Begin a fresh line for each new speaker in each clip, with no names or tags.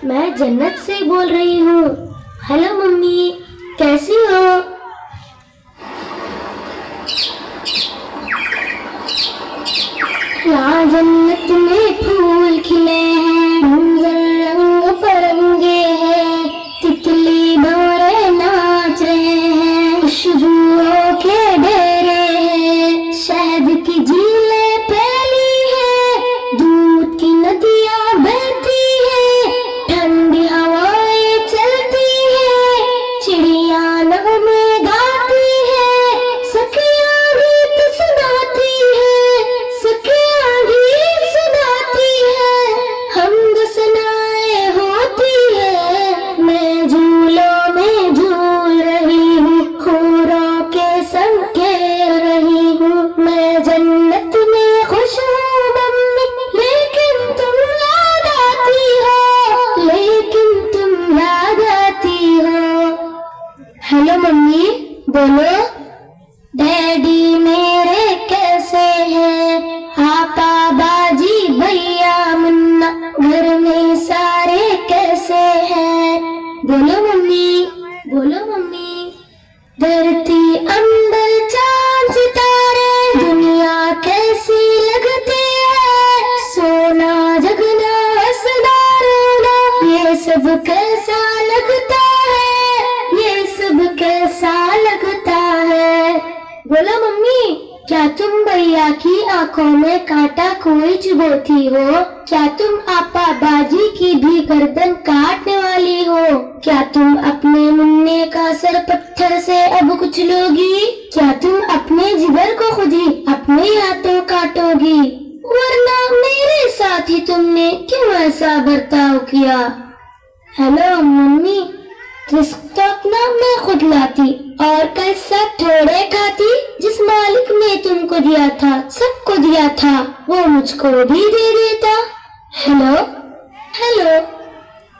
मैं जन्नत से बोल रही हूँ। हेलो मम्मी, कैसी हो? यहाँ जन्नत में फूल खिले हैं, मंजर रंग बिरंगे हैं, तितली भंवरे नाच रहे हैं, खुशबुओं के डेरे हैं, शहद की झीलें फैली हैं, दूध की नदियाँ बहती हैं, ठंडी हवाएं चलती हैं, चिड़िया नगमे गाती हैं, सखियाँ गीत सुनाती हैं, सखियाँ गीत सुनाती हैं, हमद सनाएं होती है। मैं झूलों में झूल रही हूँ, हूरों के संग खेल रही हूँ, मैं जन्नत में खुश हूँ मम्मी, लेकिन तुम याद आती हो, लेकिन तुम याद आती हो। हेलो मम्मी, बोलो। डैडी मेरे कैसे हैं? पापा, बाजी, भैया, मुन्ना, घर में सारे कैसे हैं? बोलो मम्मी, बोलो मम्मी। धरती, अंबर, चांद, सितारे, दुनिया कैसी लगती है? सोना, जगना, हंसना, रोना, ये सब कैसा लगता है? ये सब कैसा लगता है? बोलो मम्मी, क्या तुम भैया की आंखों में कांटा कोई चुभोती हो? क्या तुम आपा बाजी की भी गर्दन काटने वाली हो? क्या तुम अपने मुन्ने का सर पत्थर से अब कुचलोगी? क्या तुम अपने जिगर को खुद ही अपने हाथों काटोगी? वरना मेरे साथ ही तुमने क्यों ऐसा बर्ताव किया? हेलो मम्मी, रिस्क तो अपना मैं खुद लाती और कैसा थोड़े खाती। जिस मालिक ने तुमको दिया था, सबको दिया था, वो मुझको भी दे देता। हेलो हेलो,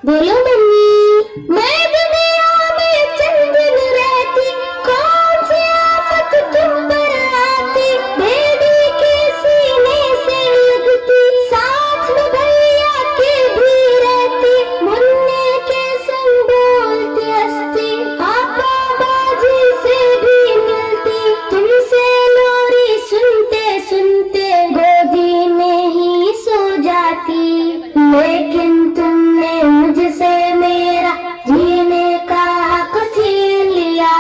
बोलो मम्मी। मैं दुनिया में चंद दिन रहती, कौन सी आफत तुम पर आती? बेबी के सीने से लगती, साथ में भैया के भी रहती, मुन्ने के संग बोलती हंसती, आपा बाजी से भी मिलती, तुमसे लोरी सुनते सुनते गोदी में ही सो जाती। लेकिन तुमने मुझसे मेरा जीने का हक छीन लिया,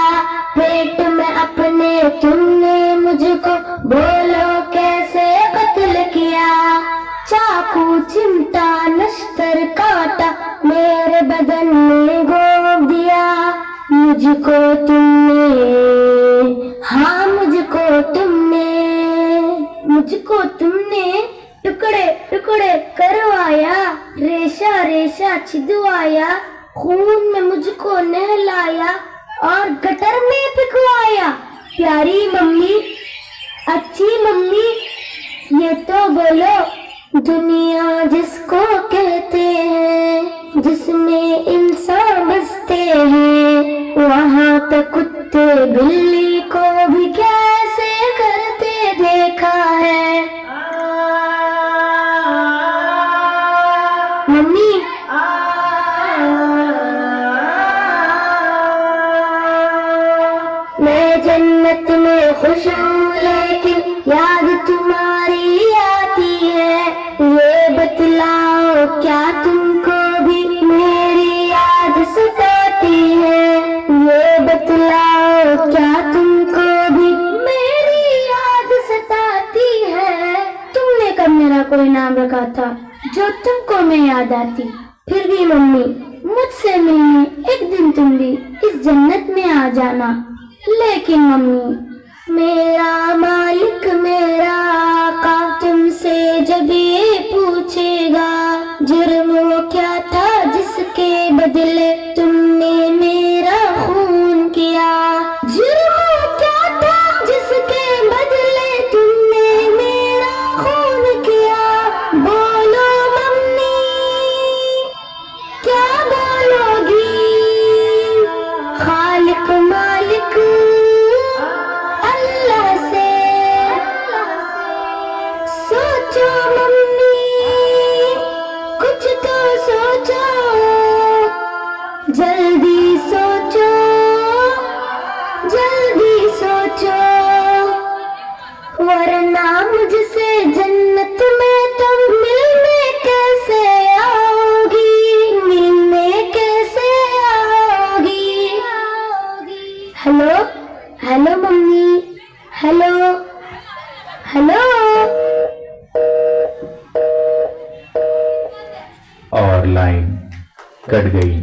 पेट में अपने तुमने मुझको बोलो कैसे कत्ल किया? चाकू, चिमटा, नश्तर, काटा मेरे बदन में गोद दिया। मुझको तुमने, हाँ मुझको तुमने टुकड़े टुकड़े करवाया, रेशा रेशा छिदवाया, खून में मुझको नहलाया और गटर में फिकवाया। प्यारी मम्मी, अच्छी मम्मी, ये तो बोलो, दुनिया जिसको कहते हैं, जिसमें इंसान बसते हैं, वहाँ पे कुत्ते बिल्ली को भी कैसे करते देखा है। मम्मी, मैं जन्नत में खुश हूँ, लेकिन याद तुम्हारी आती है। ये बतलाओ, क्या तुमको भी मेरी याद सताती है? ये बतलाओ, क्या तुमको भी मेरी याद सताती है? तुमने कब मेरा कोई नाम रखा था जो तुमको मैं याद आती? फिर भी मम्मी, मुझसे मिलने एक दिन तुम भी इस जन्नत में आ जाना। लेकिन मम्मी, मेरा मालिक, मेरा आका तुमसे जब ये पूछेगा, जुर्म वो क्या था जिसके बदले तुमने मेरा खून किया? जुर्म वो क्या था जिसके बदले तुमने मेरा खून किया? बोलो मम्मी, क्या बोलोगी? खालिक मालिक अल्लाह से सोचो मम्मी, कुछ तो सोचो। सोचो, वरना मुझसे जन्नत में तुम मिलने कैसे आओगी, मिलने कैसे आओगी। Hello hello mummy, hello hello.
और लाइन कट गई।